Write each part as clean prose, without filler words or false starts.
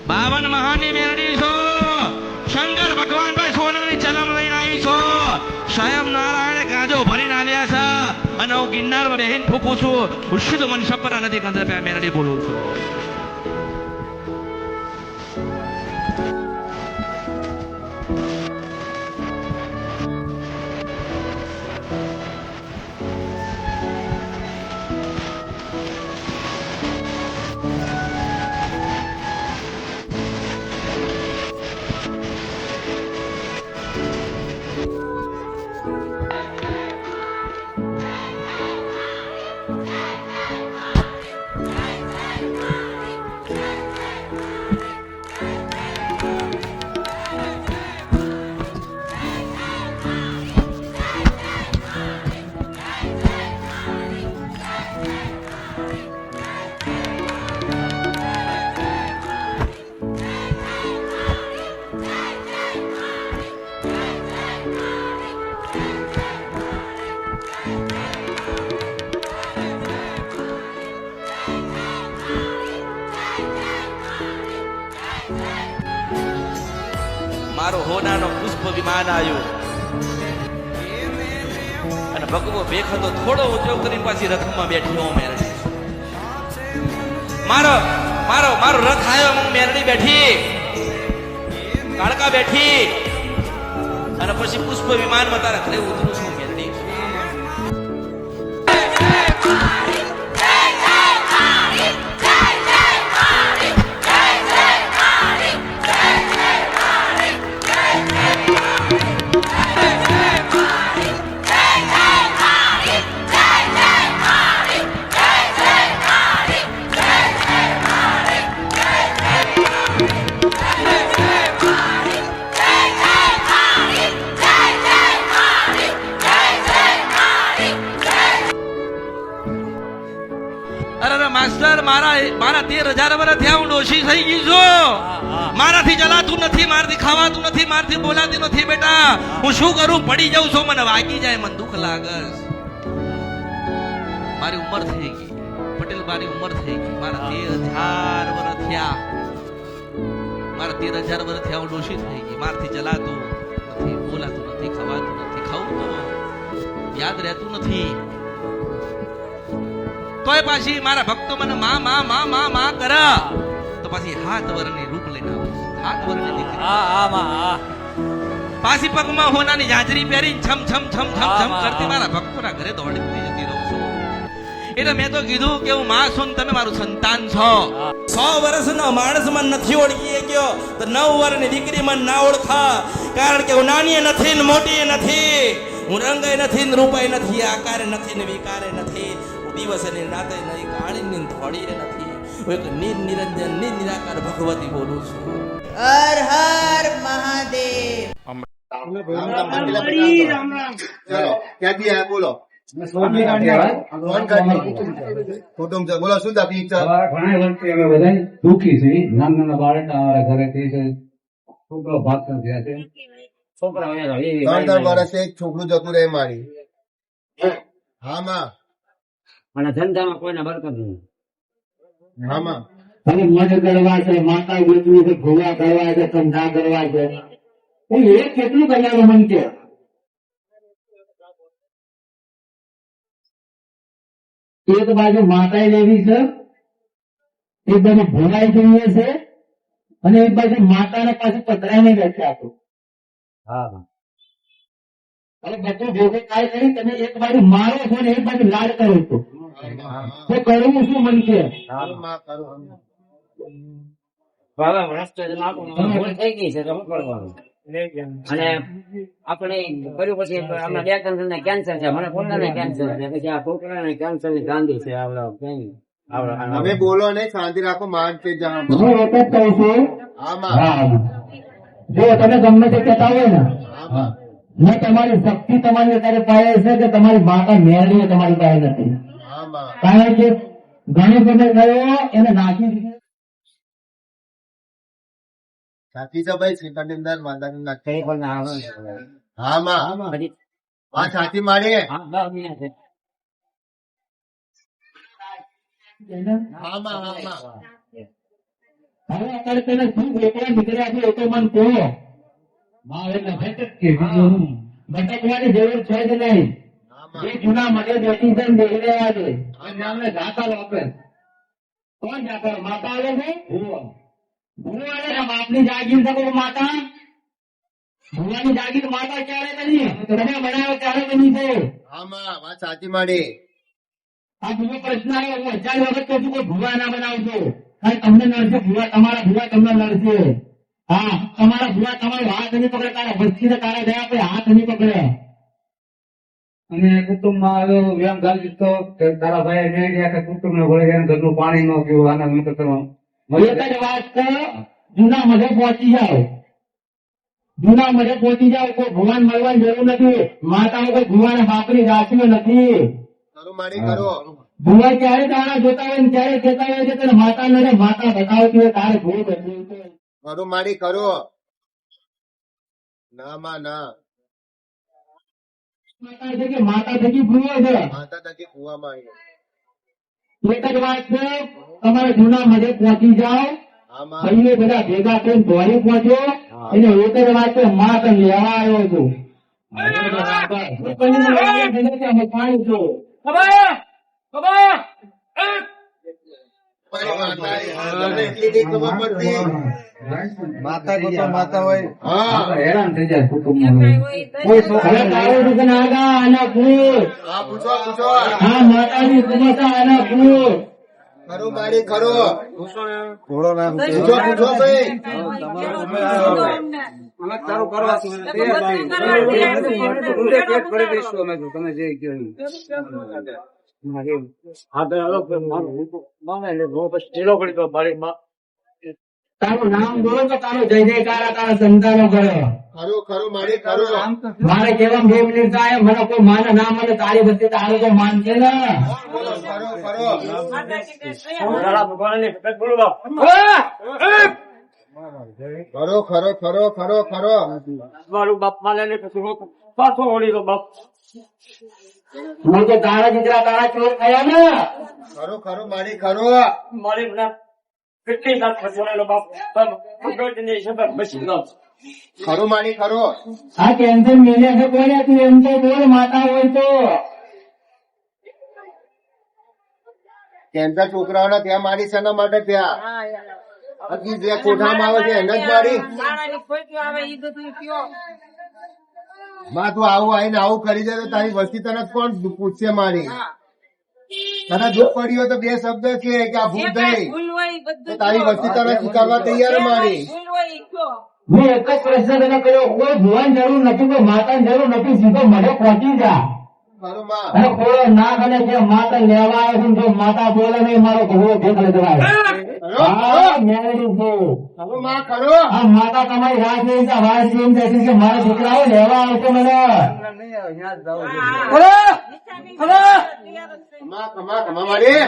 52 મહાની મેરડી છો. શંકર ભગવાન ભાઈ સોનાની ચલમ લઈને આવી છો. સ્વયં નારાયણે ગાજો ભરીને આલ્યા છે. અને હું ગિરનારમાં બેહીને ફૂંકું છું. હું શુદ્ધ મન સપરા નથી કંદર મેરડી બોલું છું. મારો હોનાનો પુષ્પ વિમાન આવ્યો અને ભગવો બેખતો થોડો ઉદ્યોગ કરીને પાછી રથમાં બેઠી. મેરડી મારો મારો મારો રથ આવ્યો. હું મેરડી બેઠી, કાળકા બેઠી અને પછી પુષ્પ વિમાનમાં તારા ઘરે ઉતરું છું. મેરડી માસ્ટર મારા 13,000 વર્ષ થયા. હું ડોશી થઈ ગઈ છું. મારાથી ચલાતું નથી, મારાથી ખાવાતું નથી, મારાથી બોલાતી નથી. બેટા હું શું કરું? પડી જાઉં છું, મને વાગી જાય, મને દુઃખ લાગે. મારી ઉંમર થઈ ગઈ પટેલ, મારી ઉંમર થઈ ગઈ. મારા 13,000 વર્ષ થયા. મારા 13,000 વર્ષ થયા. હું ડોશી થઈ ગઈ. મારાથી ચલાતું નથી, બોલાતું નથી, ખવાતું નથી. ખાવું તો યાદ રહેતું નથી. તોય પાછી મારા ભક્તો મને માં માં માં માં માં કરે તો પાછી 7 વર્ષની રૂપ લઈને આવે. 7 વર્ષની દીકરી પાછી પગમાં હોનાની જાજરી પહેરીને છમ છમ છમ છમ છમ કરતી મારા ભક્તોના ઘરે દોડી જતી રહું છું. એટલે મેં તો કીધું કે હું માં છું, તમે મારું સંતાન છો. 100 વર્ષનો માણસ મને નથી ઓળખી ગયો તો 9 વર્ષની દીકરી મને ના ઓળખા. કારણ કે હું નાની નથી ને મોટી નથી, હું રંગે નથી ને રૂપાય નથી, આકારે નથી ને વિકારે નથી, દિવસ અને રાતે નહીં, કાળી ને ધોળી નથી. હું એક નિરંજન નિરાકાર ભગવતી બોલું છું. હર હર મહાદેવ. બોલો બોલો શું ઘણા વર્ષથી અમે બધા દુઃખી છીએ. નાના બાળક અમારા ઘરે છોકરો ભાગ થયા છે. છોકરા 3 વર્ષે એક છોકરું જતું રહે મારી. હા માં. અને ધંધામાં કોઈને બરકત નહીં. હા માં. અને મધ કરવા છે, માતા ગોતવી છે, ભૂવા કરવા છે, ધંધા કરવા છે. એ કેટલું કરવાનું મન છે. એક બાજુ માતાએ લેવી છે, એક બાજુ ભોળાઈ જોઈએ છે, અને એક બાજુ માતાને પાછું પધરાઈને બેઠે આપું. હા, અને બધું ભેગું થાય કરી તમે એક બાજુ મારો છો ને એક બાજુ લાડ કરો છો. તો કરવું શું મન છે? થઈ ગઈ છે તો શું કરવાનું? અને આપણે કર્યું પછી આમાં 2 કંદને કેન્સર છે, મને પોતાને કેન્સર છે, પછી આ છોકરાને કેન્સર ની ગાંધી છે. તમે બોલો ને, શાંતિ રાખો. માન છે હું એક જ કહું છું. જો તમે ગમે તે કહેતા હોય ને તમારી શક્તિ તમારી અત્યારે પાસે છે કે તમારી માતા મેળવી તમારી પાસે નથી. કારણ કે ઘણી બધે ગયો એને નાખી દીધી. સાચી છે ભાઈ. શ્રીકાંતની અંદર માતાની નાખી. હા માં વાત સાચી મારી. હા માં હવે અત્યારે તને શું ગોકળા નીકળ્યા છે એ તો મને કહો. માં એટલે ભટક કે બીજું હું. ભટકવાની જરૂર છે જ નહીં. જે જૂના મને બેઠી છે ને બેસી રહ્યા છે અને અમને ઝાકળ આપે. કોણ ઝાકળ? માતા આવે છે? ભૂવા ને બાપની જાગીર શકો માતા. ભૂવાની જાગીર માતા ક્યારે બની? તમે બનાવો ત્યારે બની છે. આમાં વાત સાચી માડી. આ બીજો પ્રશ્ન આવ્યો. હું 1000 વખત કહું છું કે ભૂવા ના બનાવજો. કારણ તમને નડશે ભૂવા, તમારા ભૂવા તમને નડશે. હા, તમારા ભૂવા તમારો હાથ નહીં પકડે, તારા વસ્તી ને તારા ગયા પછી હાથ નહીં પકડે. અને કુટુંબમાં આવ્યો વ્યાયામ ચાલી દીધો કે તારા ભાઈ નહીં રહ્યા કે કુટુંબ ને વળે ગયા, ઘરનું પાણી ન પીવું, આના મિત્ર કરવાનું. એક જ વાત છે, જૂના મધે પહોંચી જાઓ. જૂના મધે પહોંચી જાઓ. કોઈ ભગવાન મળવાની જરૂર નથી. માતાઓ કોઈ ભગવાન બાપની રાખ્યું નથી. ખરું માડી કરો. ભૂવા ક્યારે તારા જોતા હોય ને ત્યારે કહેતા હોય છે કે માતા નડે, માતા બતાવતી હોય તારે ભૂલ બદલી છે. ખરું માડી કરો. ના માં ના. માતા છે કે માતા થકી ભૂવો છે. માતા તકી કુવામાં આવી. એક જ વાત છે, તમારે જૂના મધે પહોંચી જાઓ. આમાં ભાઈએ બધા ભેગા થઈને દોડી પહોંચો. એને એક જ વાત છે, માં તો લેવા આવ્યો છું. પાણી છો. માતા કો તો માતા હોય. હા હેરાન થઈ જાય કુટુંબમાં. કોઈ છોકરા તારો દુકાન આગા આના પૂછ. હા પૂછો પૂછો. હા, માતાજી સમસ્યા આના પૂછ. ખરું માડી કરો. પૂછો પૂછો ભાઈ. તારું નામ બોલો કે તારો જય જયકાર તારા સંતાનો કરે. ખરું ખરું માડી કરો. મારે કેવા 2 મિનિટ થાય, મને કોઈ માને ના મને તારી વચ્ચે તારું તો માન છે ને. બોલો ખરો ખરો. ખરો ખરો ખરો ખરો ખરો. મારું બાપ માને પાછો ઓળી તો બાપ હું તો તારા દીકરા તારા ચોર થયા ને. ખરું ખરું માડી ખરો. મારી ના કેટલી સાત ફસવાયેલો બાપ પગડની સબબ બસી ગયો. ખરું માડી ખરો. આ કેન્સર મેલે છે કોને? તું એમ તો બોલ, માતા હોય તો. કેન્સર છોકરાઓના ત્યાં મારી શેના માટે ત્યાં હજી જે કોઠામાં આવે છે એને જ મારી. માં તું આવું આવીને આવું કરી જાય તો તારી વસ્તી તને કોણ પૂછશે મારી? તને દુઃખ પડ્યું હોય તો 2 શબ્દ કે આ ભૂલ થઈ તો તારી વસ્તી તને સ્વીકારવા તૈયાર મારી. મેં એક જ પ્રશ્ન તને કર્યો, કોઈ ભુવાની જરૂર નથી, કોઈ માતાની જરૂર નથી, સીધો મને પહોંચી જા. ખરું માં. અને કોઈ ના કરે કે માતા લેવા આવે છે, જો માતા બોલે નહીં મારો ઘોડો ભેગલે જવાય. હા, મેળવી છે. ખરું માં ખરો. આ માતા તમારી રાહ જોઈ છે, વાત જોઈને બેઠી છે, મારા દીકરાઓ લેવા આવશે મને. ખમા ખમા ખમા મારી.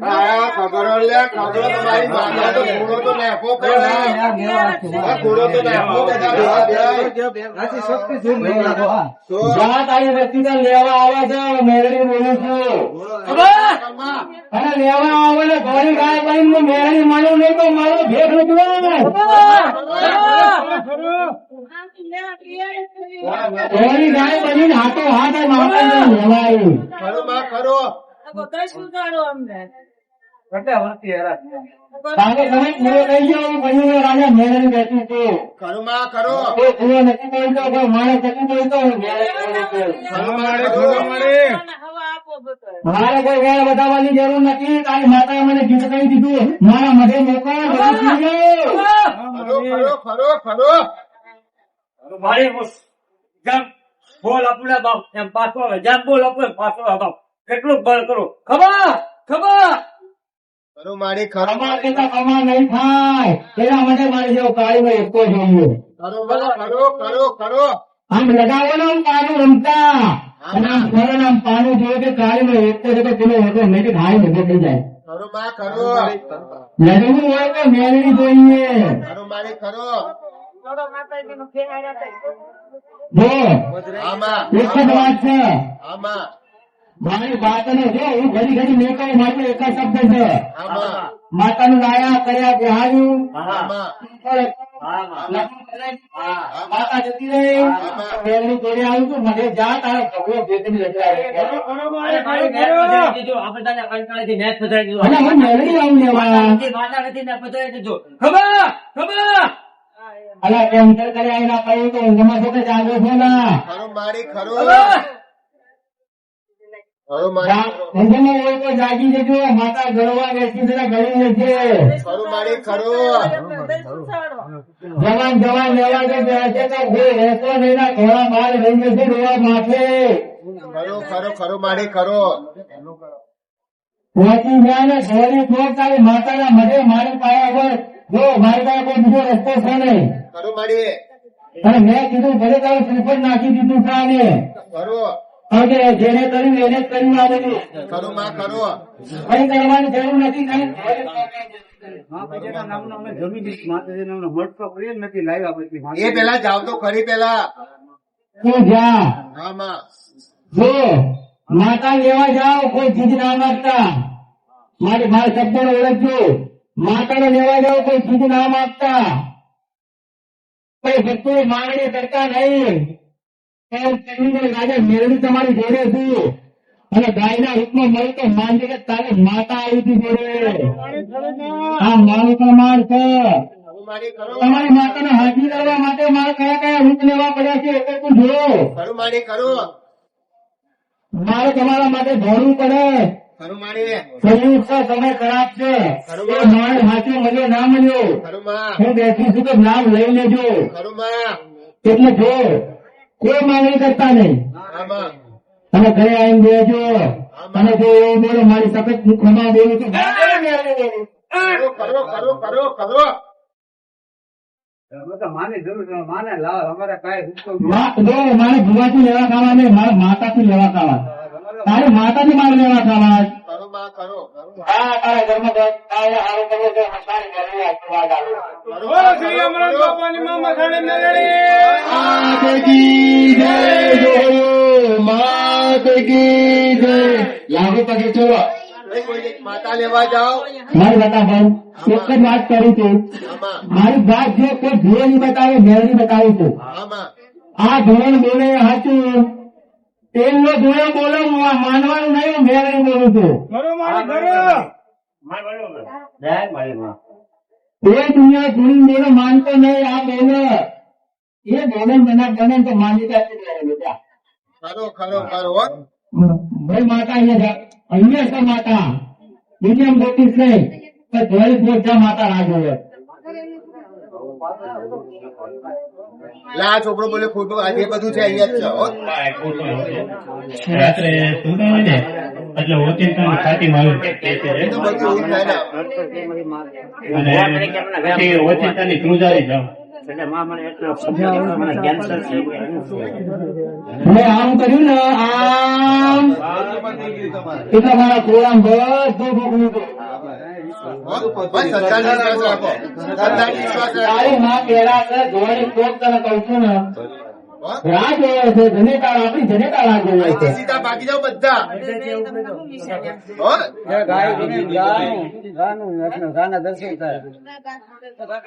હા ખબરો લે ખબરો. તમારી માતા તો ઘોડો તો નાખો પડે. આ ઘોડો તો નાખો બધા. જ્યાં તારી વ્યક્તિને લેવા આવે છે, મેળવી બોલું છું. ખમા. અને લેવા આવે ને ઘોડી ગાય બનીને મેળવી મળ્યું નહીં તો મારો ભેગ નથી. ઘોડી ગાય બનીને હાથો હાથ માતાને લેવા આવી. ખરું માં ખરો. તારે તમે પૂરો થઈ ગયો, બનીને રાજા મેળવી બેઠી છું. ખરું માં ખરો. એ પૂરો નથી બોલતો, કોઈ માણસ નથી બોલતો, મેળવી બોલું છું. ખરું મારી ખરું મારી. મારે કોઈ વેર બતાવવાની જરૂર નથી. તારી માતાએ મને ગીત કહી દીધું, મારા મધે મોકલો. ખરો ખરો ખરો ખરો. મારી જેમ બોલ આપુને બાપ એમ પાછો આવે, જેમ બોલ આપું એમ પાછો આવે બાપ. કેટલું બળ કરો. ખબર ખબર. ખરું મારી ખરું. કમા કેતા કમા નહીં થાય, એના માટે મારે જેવો કાળીમાં એકકો જોઈએ. ખરું માં ખરો ખરો ખરો. આમ લગાવો ને આમ પાનું રમતા, અને આમ ફરે ને આમ પાનું જોયું કે કાળીમાં એકકો છે તો પેલો હતો મેં ઘાય ભેગો થઈ જાય. ખરું માં ખરો. લગવું હોય તો મેળવી જોઈએ. ખરું મારી ખરો. જો આમાં એક જ વાત છે, આમાં મારી વાતને જો હું ઘડી ઘડી નહીં કહું, માત્ર એક જ શબ્દ છે. આમાં માતાનું લાયા કર્યા બિહાર્યું, આમાં માતા જતી રહી, મેળવી જોડે આવ્યું તું, મને જા તારા ભગવો ભેટની રચના અરે ભાઈ, મેચ પધારી દીધો. આપણે તને કંટાળીથી મેચ પધારી દીધો. અને હું મેળવી આવું લેવા. માતા નથી ને પધારી દીધો. ખબર ખબર અલા કેન્સર કર્યા એના કહ્યું તો ઊંઘમાં તો જાગો છો ના. ખરું મારી ખરું ખબર ખરું મારી ઊંઘમાં હોય તો જાગી જજો. માતા ગળવા બેસી જરા ગળી લેશે. ખરું મારી ખરું જવાન જવાન લેવા તો બેસે તો કોઈ રહેતો નહીં ના ઘોડા માલ રહી જશે રોવા માથે. ખરું ખરું ખરું મારી ખરું પહોંચી જાય ને ઘોડી થોડ તારી માતાના મધે મારી પાયા પર જો મારી પાસે કોઈ બીજો રસ્તો છે નહીં. ખરું મારી અને મેં કીધું ભલે તારું શ્રીફળ નાખી દીધું સાને. ખરું કારણ કે જેને કર્યું એને જ કર્યું આ બધું. ખરું માં ખરું કઈ કરવાની જરૂર નથી કઈ. એ પેલા જાવ તો ખરી પેલા તું જા હા માં જો માતા લેવા જાઓ કોઈ ચીજ ના માગતા. મારા શબ્દો ઓળખજો. માતાને લેવા જાઓ કોઈ ચીજ ના માગતા. કોઈ ભક્તો માંગણી કરતા નહીં. એમ કરીને રાજા મેળવી તમારી જોડે છું અને ગાયના રૂપમાં મળી તો માનજે કે તારી માતા આવી હતી જોડે. આ મારું પ્રમાણ છે. ખરું મારી ખરું તમારી માતાને હાજરી કરવા માટે મારે કયા કયા રૂપ લેવા પડ્યા છે એ તું જો. ખરું મારી ખરું મારે તમારા માટે દોડવું પડે. ખરું મારી સંયુક્ત સમય ખરાબ છે. એ મારે સાચો મળ્યો ના મળ્યો ખરું માં હું બેઠી છું કે નામ લઈ લેજો. ખરું માં એટલે જો કોઈ માંગણી કરતા નહીં. હા માં તમે ઘરે આવીને બેજો અને જો એવું બોલો મારી સફેદ મુખમાં બોલું તો ખરું ખરું ખરું ખરું ખરું જો મારે ભુવાથી લેવા ખાવા નહીં, મારા માતાથી લેવા ખાવા. તારી માતાથી મારે લેવા ખાવા. ખરું માં ખરું હા તારા ઘરમાં તારે સારું કરવું છે. તારી ઘરે આશીર્વાદ આવે. માત કી જય બોલો, માત કી જય. લાગુ પગે ચલો. માતા લેવા જાઓ મારી બતા ભાઈ એક જ વાત કરી છું. આમાં મારી વાત જો કોઈ ધોરણ નહીં બતાવે મેળવી બતાવું છું. આમાં આ ધોરણ બોલે એ સાચું. તેલનો ધોરણ બોલો હું આ માનવાનું નહીં, હું મેળવી બોલું છું. એ દુનિયા ધોરણ બોલો માનતો નહીં. આ બોલે એ બોલે બને તો માની જશે બેટા. ખરો ખરો ખરો ભાઈ માતા અહીંયા છે માતા. દુનિયામાં ગોતીશ નહીં પણ ધોળી પોતા માતા રાહ જોવે. લા આ છોકરો બોલે ખોટું આજે બધું છે અહીંયા જ છે હો. રાત્રે સુતા હોય ને એટલે ઓચિંતાની છાતીમાં આવે છે. એ તો બધું એવું થાય ને અને પછી ઓચિંતાની ધ્રુજારી જાવ. મેં આમ કર્યું ને આમ એટલે મારા કોળામ બધું ભોગવ્યું હતું. હો? બસ સંતાન વિશ્વાસ રાખો સંતાન વિશ્વાસ રાખો તારી માં કેળા છે ધોળી કોક તને કહું છું ને હો? રાહ જોવે છે. જનેતા આપણી જનેતા રાહ જોવે છે. અહીંથી સીધા ભાગી જાઓ બધા હો?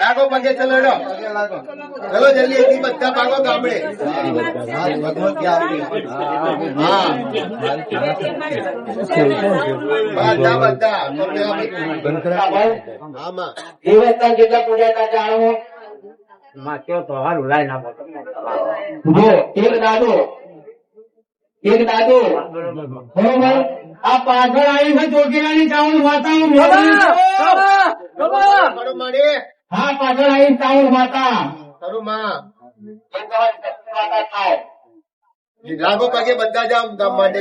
લાગો પગે ચલો હેડો. ચલો જલ્દી અહીંથી બધા ભાગો ગામડે હા બધા બધા આમાં દેવસ્થાન જેટલા પૂજાતા જાણો. જો એક દાદો બરોબર આ પાછળ આવી છે ચોટીલાની ચાવલ માતા. ખરું મારી હા પાછળ આવી ચાવલ માતા. ખરું માં એ તમારી શક્તિ માતા થાય. લાગો પગે બધા જાઓ ગામ માટે